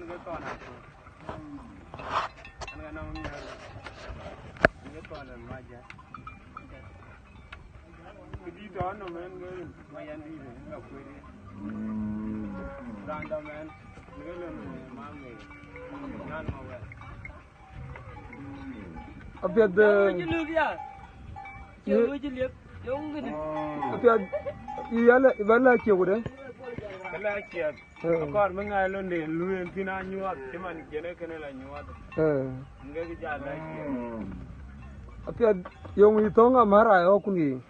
cái Thon Achol. Anh nói cái Thon là mai giá. Cái đi đó nó men mai ăn đi rồi gặp quê đi. Raan đó men cái lần mà mày ngan mà vậy. Apiad apiad iwala kiyogude Kala kiat akor mengai lo ne luen tina nyuat cuman kene kene la nyuat nge ki jala apiad yung itonga mara okuni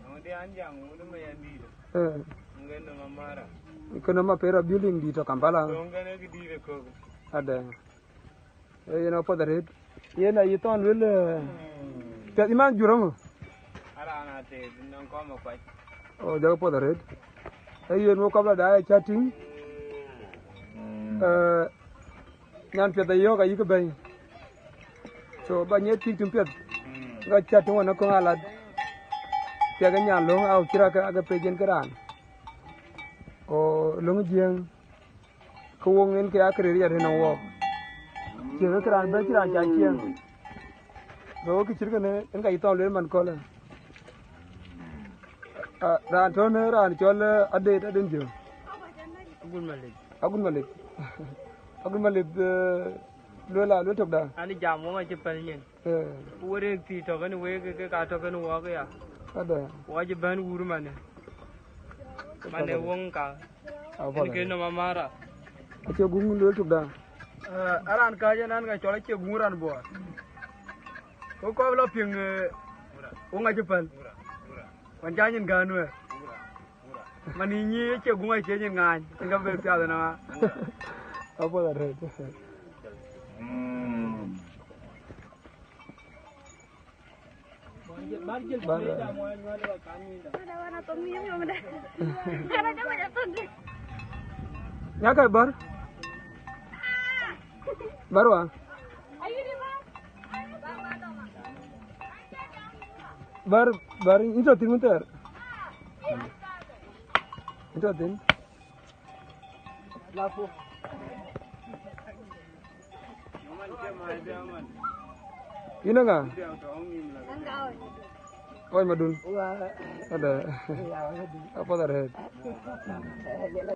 ngodi anjang udu mayandi nge no mara ikono mapera building di to Kampala ngene ki dire ko ada yena podaret yena yiton wel te iman juramo arana te non ko mo kwai o jaga podaret ayen mo kabla da chatting nyan peda yoga yike bay so ba nyeti tum ped ga chatting wona ko ala te ga nyan long aw kira ka aga pejen karan o long jeng ko wongen ke akre ya na wo ke ga karan ba kira ja jeng do ki chirga ne en ga ito le man ko la Raan to ne Raan chol ade aden jo agun malik lo tok da ani jam mo je pan nyen wore ti to kan we ke ka to kan wo ga ya ada wo je ban wuru mane wong ka ni ke no mamara che gung lo tok da aran ka je nan ga chol che gunguran bo ko lo ping wo nga je pan Panjanyin ganu mani nyi che gunga che nyin ngan tinga be pya da na apa da re Marjil beda mo nyo da kanin da ada warna tomiyum yang ada karena dia banyak tuh ya kai barwa ayo di bar itu tingunter itu tin lapo man ke mai da man ina nga enggak oi madun ada apa da re